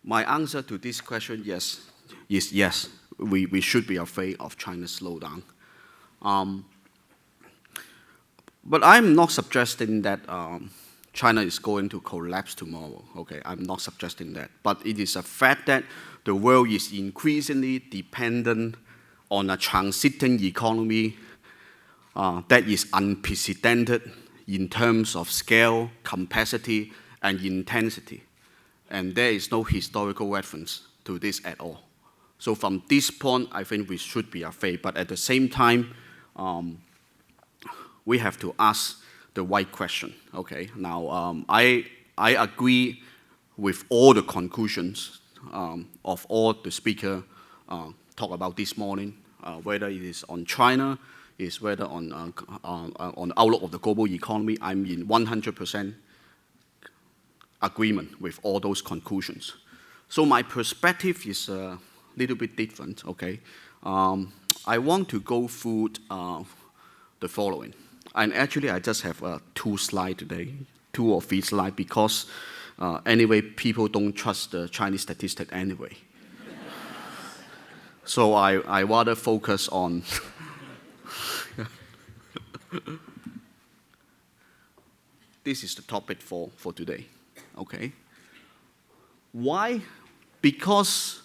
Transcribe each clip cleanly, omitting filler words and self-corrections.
My answer to this question is yes. We should be afraid of China's slowdown. But I'm not suggesting that China is going to collapse tomorrow, okay? I'm not suggesting that. But it is a fact that the world is increasingly dependent on a transiting economy that is unprecedented in terms of scale, capacity, and intensity. And there is no historical reference to this at all. So from this point, I think we should be afraid. But at the same time, we have to ask the right question, okay? Now, I agree with all the conclusions of all the speakers talk about this morning, whether it is on China, whether on the outlook of the global economy. I'm in 100% agreement with all those conclusions. So my perspective is a little bit different, okay? I want to go through the following. And actually, I just have 2 slides today, 2 or 3 slides, because anyway, people don't trust the Chinese statistic anyway. So I rather focus on this is the topic for today, okay? Why? Because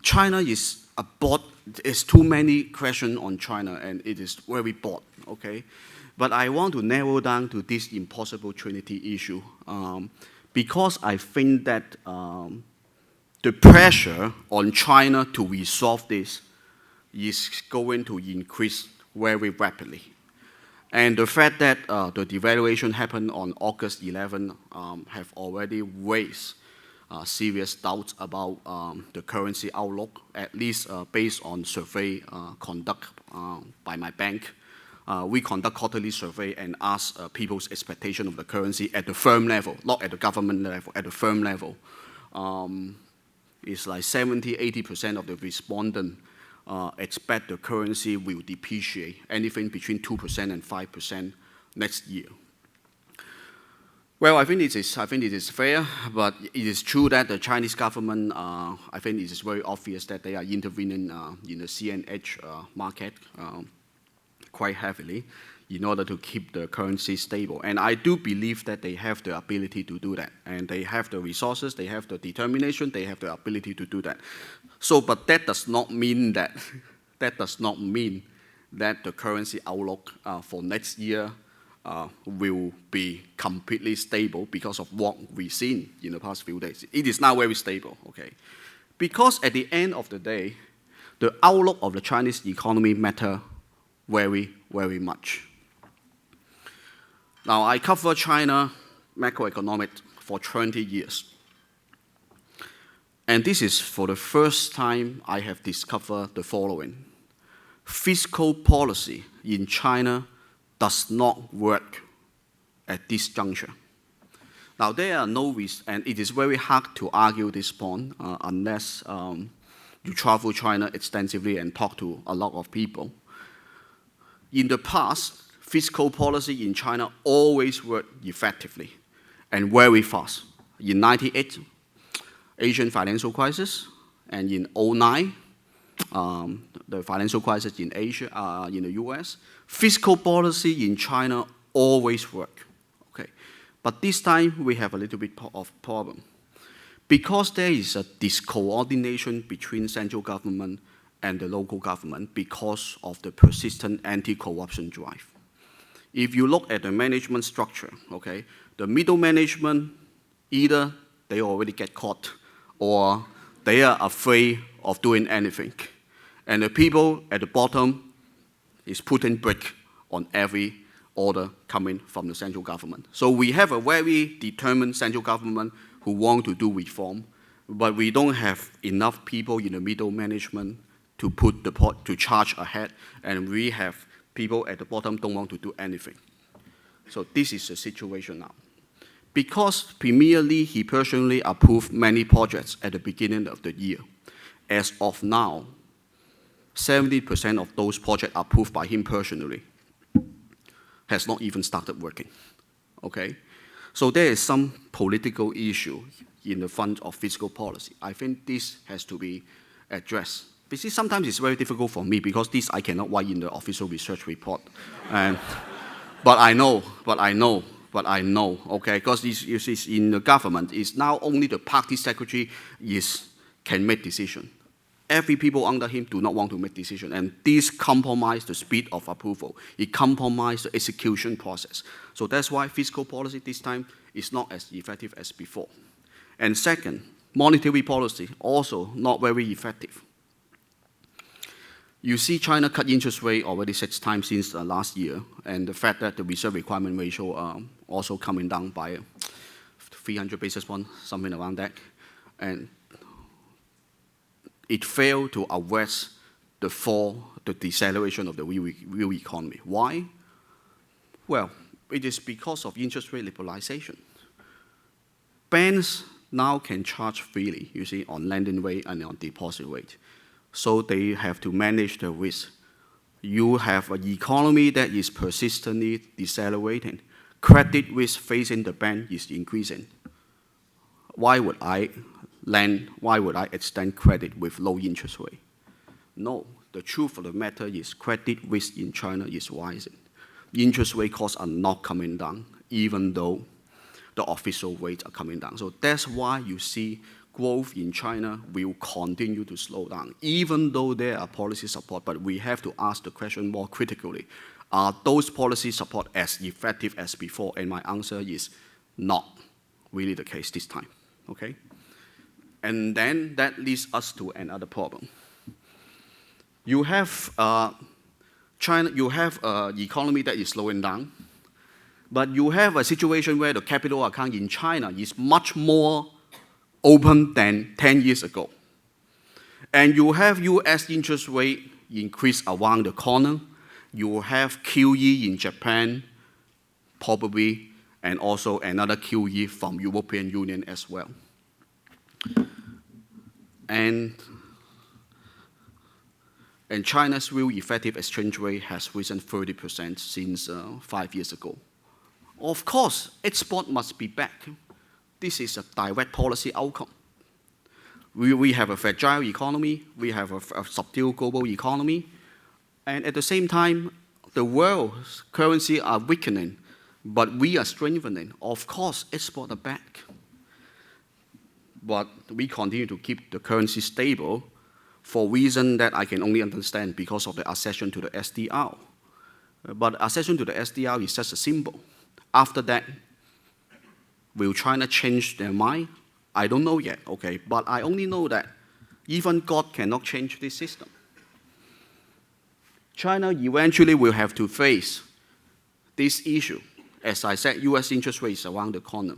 China is broad. There's too many questions on China, and it is very broad, okay? But I want to narrow down to this impossible trinity issue because I think that the pressure on China to resolve this is going to increase very rapidly. And the fact that the devaluation happened on August 11 have already raised serious doubts about the currency outlook, at least based on survey conduct by my bank. We conduct quarterly survey and ask people's expectation of the currency at the firm level, not at the government level, at the firm level. It's like 70–80% of the respondents expect the currency will depreciate anything between 2% and 5% next year. Well, I think it is fair, but it is true that the Chinese government, I think it is very obvious that they are intervening in the CNH market quite heavily in order to keep the currency stable. And I do believe that they have the ability to do that. And they have the resources, they have the determination, they have the ability to do that. So, but that does not mean that, the currency outlook for next year will be completely stable because of what we've seen in the past few days. It is now very stable, okay? Because at the end of the day, the outlook of the Chinese economy matter very, very much. Now, I cover China macroeconomics for 20 years. And this is for the first time I have discovered the following. Fiscal policy in China does not work at this juncture. Now, there are no reasons, and it is very hard to argue this point unless you travel China extensively and talk to a lot of people. In the past, fiscal policy in China always worked effectively and very fast. In 1998, Asian financial crisis, and in 2009, the financial crisis in Asia, in the US, fiscal policy in China always worked. Okay, but this time we have a little bit of problem because there is a discoordination between central government and the local government because of the persistent anti-corruption drive. If you look at the management structure, okay, the middle management, either they already get caught or they are afraid of doing anything. And the people at the bottom is putting brake on every order coming from the central government. So we have a very determined central government who want to do reform, but we don't have enough people in the middle management to put the pot to charge ahead, and we have people at the bottom don't want to do anything. So this is the situation now. Because Premier Li, he personally approved many projects at the beginning of the year. As of now, 70% of those projects approved by him personally has not even started working, okay? So there is some political issue in the front of fiscal policy. I think this has to be addressed. You see, sometimes it's very difficult for me because this I cannot write in the official research report. But I know, okay, because this in the government, it's now only the party secretary can make decision. Every people under him do not want to make decision, and this compromise the speed of approval. It compromise the execution process. So that's why fiscal policy this time is not as effective as before. And second, monetary policy also not very effective. You see China cut interest rate already 6 times since last year, and the fact that the reserve requirement ratio also coming down by 300 basis points, something around that. And it failed to arrest the deceleration of the real economy. Why? Well, it is because of interest rate liberalization. Banks now can charge freely, you see, on lending rate and on deposit rate. So they have to manage the risk. You have an economy that is persistently decelerating. Credit risk facing the bank is increasing. Why would I extend credit with low interest rate? No, the truth of the matter is credit risk in China is rising. Interest rate costs are not coming down, even though the official rates are coming down. So that's why you see growth in China will continue to slow down, even though there are policy support. But we have to ask the question more critically. Are those policy support as effective as before? And my answer is not really the case this time, okay? And then that leads us to another problem. You have China, you have an economy that is slowing down, but you have a situation where the capital account in China is much more open than 10 years ago. And you have US interest rate increase around the corner. You have QE in Japan, probably, and also another QE from European Union as well. And China's real effective exchange rate has risen 30% since 5 years ago. Of course, export must be back. This is a direct policy outcome. We have a fragile economy, we have a subdued global economy, and at the same time, the world's currency are weakening, but we are strengthening. Of course, export are back. But we continue to keep the currency stable for reason that I can only understand because of the accession to the SDR. But accession to the SDR is just a symbol. After that, will China change their mind? I don't know yet, okay? But I only know that even God cannot change this system. China eventually will have to face this issue. As I said, US interest rates around the corner.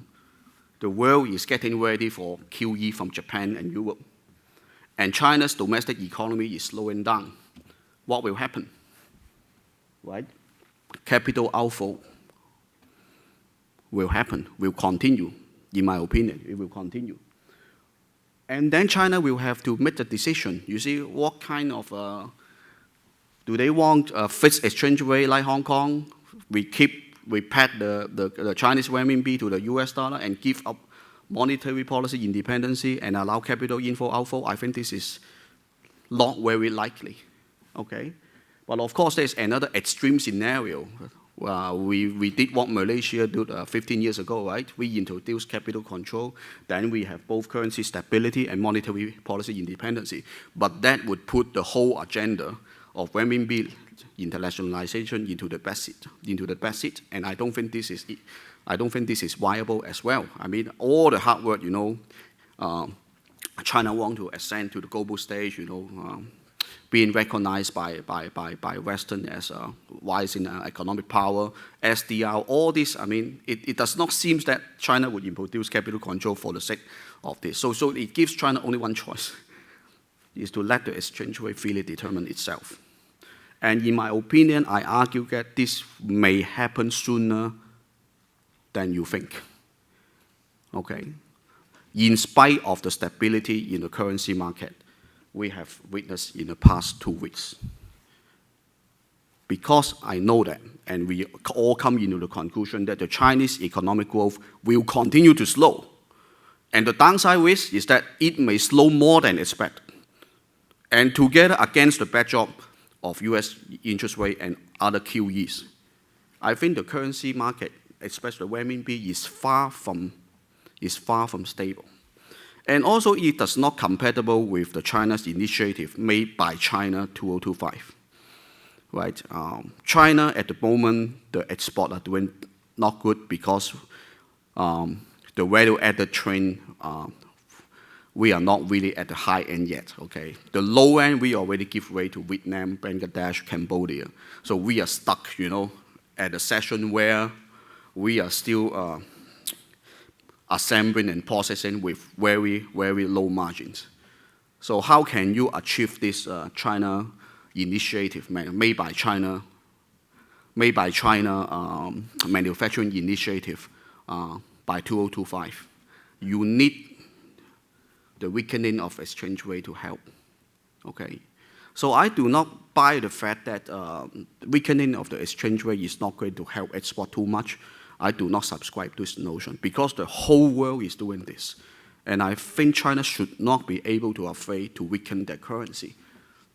The world is getting ready for QE from Japan and Europe. And China's domestic economy is slowing down. What will happen? Right? Capital outflow will happen, will continue. In my opinion, it will continue. And then China will have to make the decision. You see, what kind of, do they want a fixed exchange rate like Hong Kong? We peg the Chinese renminbi to the US dollar and give up monetary policy independency and allow capital inflow outflow. I think this is not very likely, okay? But of course, there's another extreme scenario. We did what Malaysia did 15 years ago, right? We introduced capital control. Then we have both currency stability and monetary policy independency. But that would put the whole agenda of renminbi internationalization into the back seat. And I don't think this is viable as well. I mean, all the hard work, China want to ascend to the global stage, being recognized by Western as a rising economic power, SDR, all this, I mean, it does not seem that China would introduce capital control for the sake of this. So it gives China only one choice, is to let the exchange rate freely determine itself. And in my opinion, I argue that this may happen sooner than you think, okay? In spite of the stability in the currency market we have witnessed in the past 2 weeks. Because I know that, and we all come into the conclusion that the Chinese economic growth will continue to slow, And the downside risk is that it may slow more than expected. And together against the backdrop of US interest rate and other QEs, I think the currency market, especially the renminbi, is far from stable. And also it does not compatible with the China's initiative made by China 2025. Right? China at the moment, the export are doing not good because the value-added trend, we are not really at the high end yet, okay? The low end, we already give way to Vietnam, Bangladesh, Cambodia. So we are stuck, at a session where we are still assembling and processing with very, very low margins. So how can you achieve this China initiative made by China manufacturing initiative by 2025? You need the weakening of exchange rate to help, okay? So I do not buy the fact that weakening of the exchange rate is not going to help export too much. I do not subscribe to this notion because the whole world is doing this. And I think China should not be able to afraid to weaken their currency.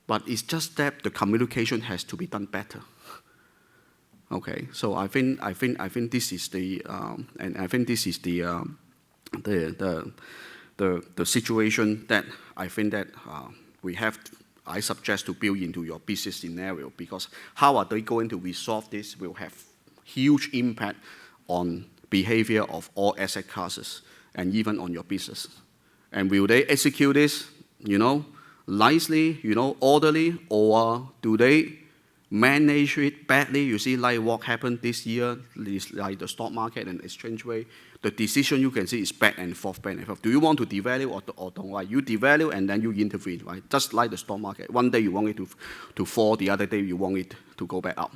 But it's just that the communication has to be done better. Okay, so I think this is the the situation that I think that I suggest to build into your business scenario, because how are they going to resolve this will have huge impact on behavior of all asset classes and even on your business. And will they execute this, nicely, orderly, or do they manage it badly? You see, like what happened this year, like the stock market and exchange rate, the decision you can see is back and forth, back and forth. Do you want to devalue or don't? Right? You devalue and then you intervene, right? Just like the stock market. One day you want it to fall, the other day you want it to go back up.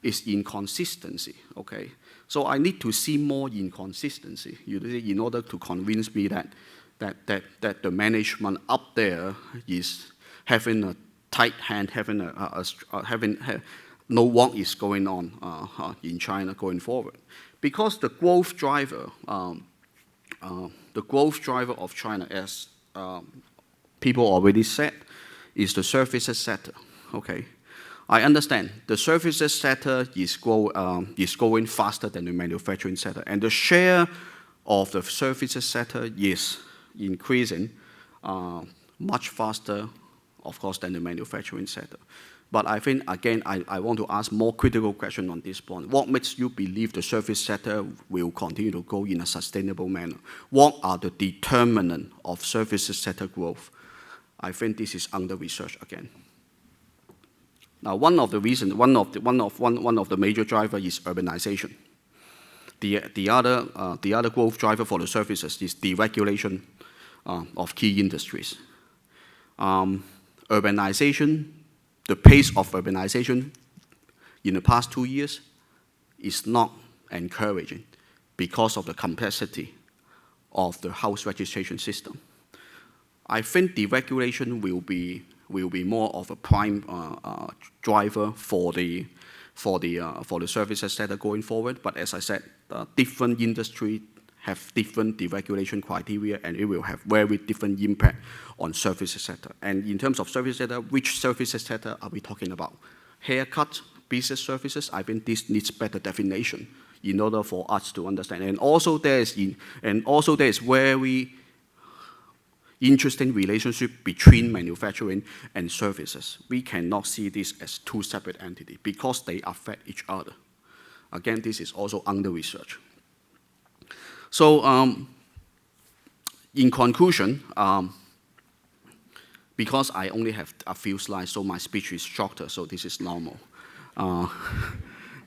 It's inconsistency, okay? So I need to see more inconsistency in order to convince me that the management up there is having a tight hand, know what is going on in China going forward. Because the growth driver of China, as people already said, is the services sector. Okay, I understand the services sector is growing faster than the manufacturing sector, and the share of the services sector is increasing much faster, of course, than the manufacturing sector. But I think, again, I want to ask more critical question on this point. What makes you believe the service sector will continue to grow in a sustainable manner? What are the determinants of services sector growth? I think this is under research again. Now, one of the major drivers is urbanization. The other growth driver for the services is deregulation of key industries. Urbanization, the pace of urbanization in the past 2 years is not encouraging because of the complexity of the house registration system. I think deregulation will be more of a prime driver for the services sector going forward. But as I said, different industries have different deregulation criteria, and it will have very different impact on services sector. And in terms of services sector, which services sector are we talking about? Haircut, business services, I think this needs better definition in order for us to understand. And also there is very interesting relationship between manufacturing and services. We cannot see this as two separate entities because they affect each other. Again, this is also under research. So, in conclusion, because I only have a few slides, so my speech is shorter, so this is normal.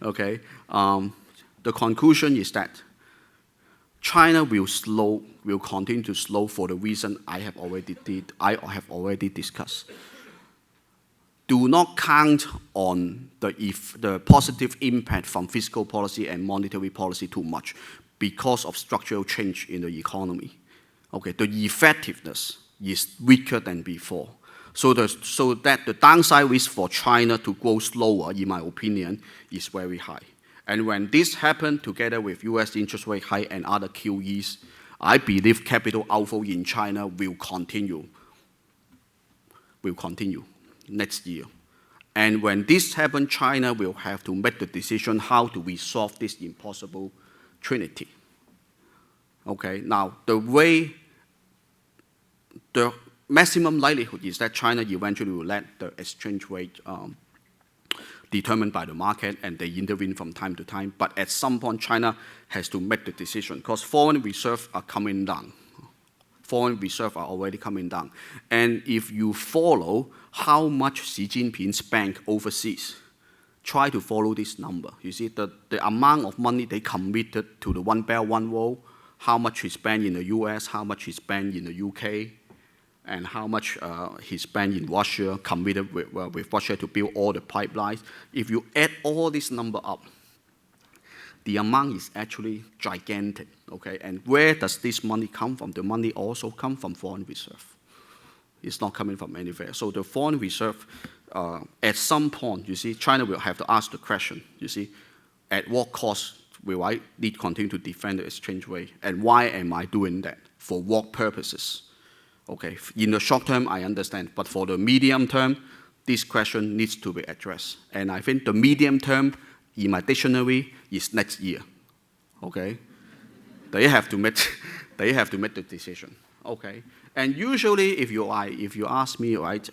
Okay. The conclusion is that China will continue to slow for the reason I have already discussed. Do not count on the positive impact from fiscal policy and monetary policy too much because of structural change in the economy. Okay, the effectiveness is weaker than before. So that the downside risk for China to grow slower, in my opinion, is very high. And when this happens together with US interest rate high and other QEs, I believe capital outflow in China will continue next year. And when this happens, China will have to make the decision how to resolve this impossible trinity. Okay, now the maximum likelihood is that China eventually will let the exchange rate determined by the market, and they intervene from time to time. But at some point, China has to make the decision because foreign reserves are coming down. Foreign reserves are already coming down. And if you follow how much Xi Jinping spent overseas, try to follow this number. You see, the amount of money they committed to the One Belt, One Road, how much he spent in the US, how much he spent in the UK, and how much he spent in Russia, committed with Russia to build all the pipelines. If you add all this number up, the amount is actually gigantic, okay? And where does this money come from? The money also comes from foreign reserve. It's not coming from anywhere. So the foreign reserve, at some point, you see, China will have to ask the question, you see, at what cost will I need to continue to defend the exchange rate? And why am I doing that? For what purposes? Okay, in the short term, I understand, but for the medium term, this question needs to be addressed. And I think the medium term, in my dictionary, is next year. Okay, they have to make the decision. Okay, and usually, if you ask me, right,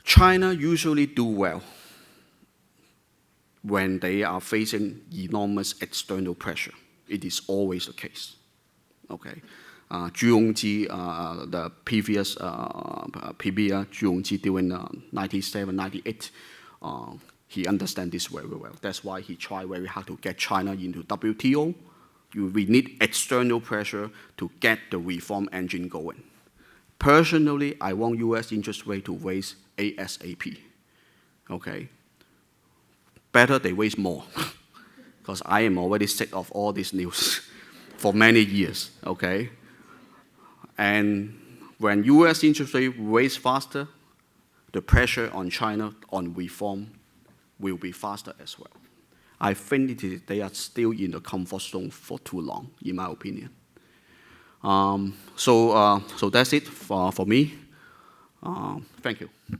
China usually do well when they are facing enormous external pressure. It is always the case. Okay. Zhu Yongji, the previous premier, Zhu Yongji during 97, 98, he understands this very well. That's why he tried very hard to get China into WTO. We need external pressure to get the reform engine going. Personally, I want US interest rate to raise ASAP. Okay? Better they raise more, because I am already sick of all this news for many years. Okay? And when US interest rate raise faster, the pressure on China on reform will be faster as well. I think they are still in the comfort zone for too long, in my opinion. So that's it for me. Thank you.